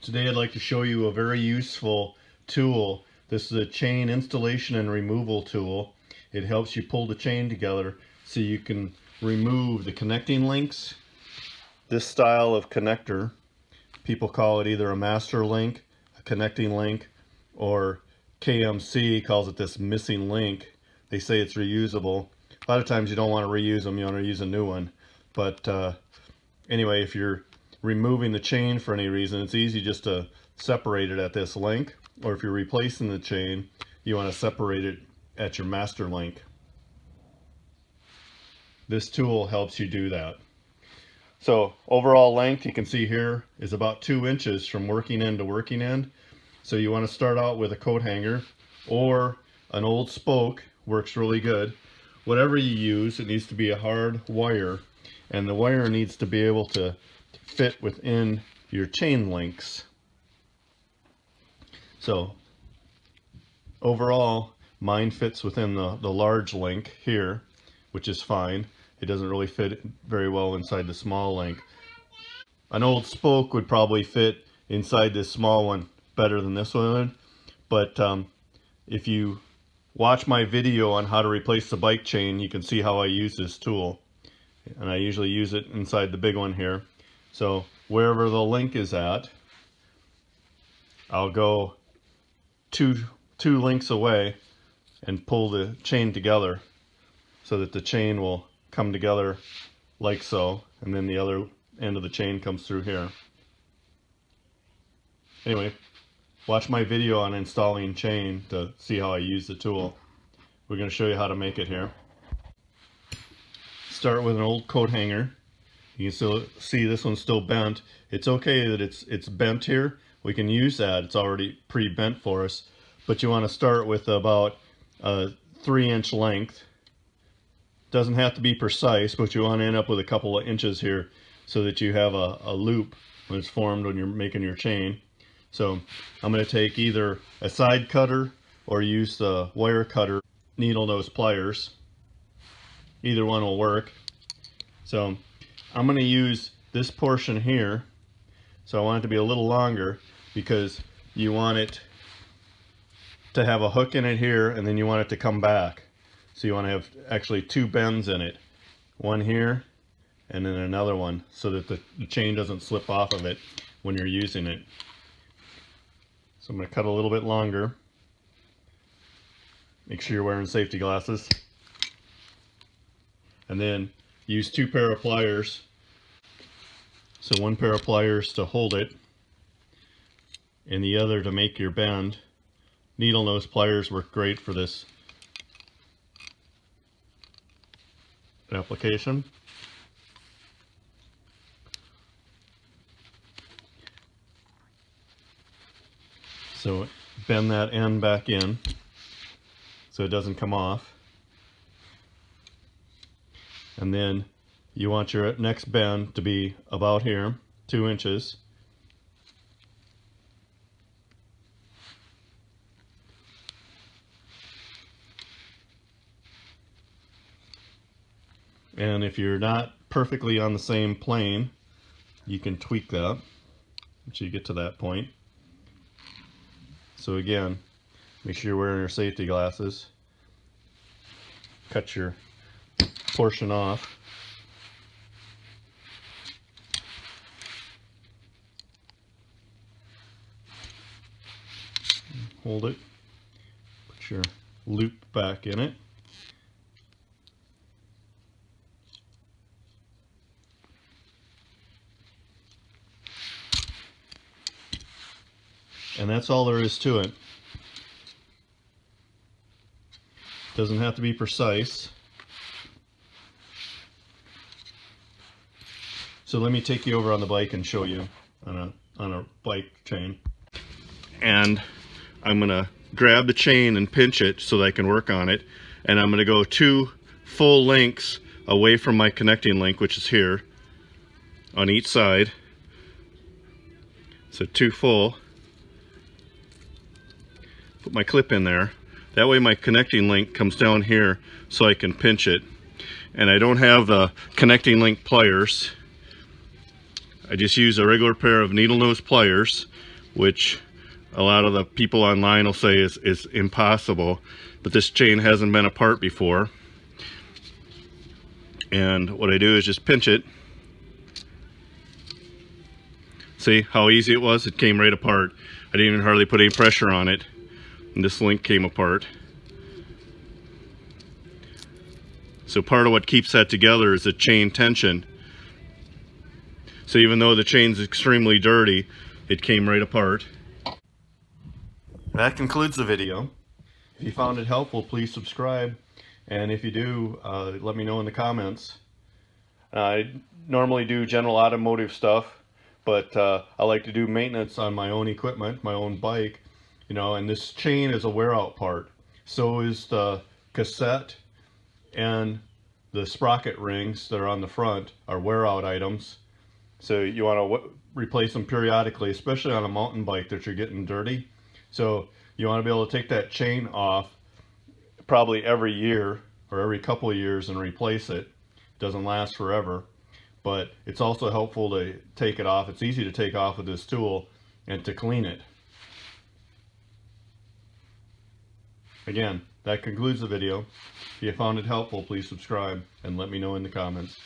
Today I'd like to show you a very useful tool. This is a chain installation and removal tool. It helps you pull the chain together so you can remove the connecting links. This style of connector, people call it either a master link, a connecting link, or KMC calls it this missing link. They say it's reusable. A lot of times you don't want to reuse them, you want to use a new one. But anyway, if you're removing the chain for any reason, it's easy just to separate it at this link, or if you're replacing the chain, you want to separate it at your master link. This tool helps you do that. So overall length, you can see here, is about 2 inches from working end to working end. So you want to start out with a coat hanger, or an old spoke works really good. Whatever you use, it needs to be a hard wire, and the wire needs to be able to fit within your chain links. So overall, mine fits within the large link here, which is fine. It doesn't really fit very well inside the small link. An old spoke would probably fit inside this small one better than this one, but if you watch my video on how to replace the bike chain, you can see how I use this tool. And I usually use it inside the big one here. So wherever the link is at, I'll go two links away and pull the chain together so that the chain will come together like so, and then the other end of the chain comes through here. Anyway, watch my video on installing chain to see how I use the tool. We're going to show you how to make it here. Start with an old coat hanger. You can still see this one's still bent. It's okay that it's bent here. We can use that. It's already pre-bent for us. But you want to start with about a 3-inch length. Doesn't have to be precise, but you want to end up with a couple of inches here so that you have a loop when it's formed when you're making your chain. So I'm going to take either a side cutter or use the wire cutter, needle nose pliers. Either one will work. So I'm going to use this portion here. So I want it to be a little longer because you want it to have a hook in it here, and then you want it to come back. So you want to have actually 2 bends in it. One here and then another one, so that the chain doesn't slip off of it when you're using it. So I'm going to cut a little bit longer. Make sure you're wearing safety glasses. And then use 2 pair of pliers. So 1 pair of pliers to hold it, and the other to make your bend. Needle nose pliers work great for this application. So bend that end back in so it doesn't come off. And then you want your next bend to be about here, 2 inches. And if you're not perfectly on the same plane, you can tweak that until you get to that point. So again, make sure you're wearing your safety glasses. Cut your portion off. Hold it. Put your loop back in it. And that's all there is to it. Doesn't have to be precise. So let me take you over on the bike and show you on a bike chain. And I'm going to grab the chain and pinch it so that I can work on it. And I'm going to go 2 full lengths away from my connecting link, which is here, on each side. So 2 full. Put my clip in there. That way my connecting link comes down here so I can pinch it. And I don't have the connecting link pliers. I just use a regular pair of needle nose pliers, which a lot of the people online will say is impossible, but this chain hasn't been apart before. And what I do is just pinch it. See how easy it was? It came right apart. I didn't even hardly put any pressure on it, and this link came apart. So part of what keeps that together is the chain tension. So even though the chain's extremely dirty, it came right apart. That concludes the video. If you found it helpful, please subscribe. And if you do, let me know in the comments. I normally do general automotive stuff, but I like to do maintenance on my own equipment, my own bike, you know, and this chain is a wear out part. So is the cassette, and the sprocket rings that are on the front are wear out items. So you want to replace them periodically, especially on a mountain bike that you're getting dirty. So you want to be able to take that chain off probably every year or every couple of years and replace it. It doesn't last forever, but it's also helpful to take it off. It's easy to take off with this tool and to clean it. Again, that concludes the video. If you found it helpful, please subscribe and let me know in the comments.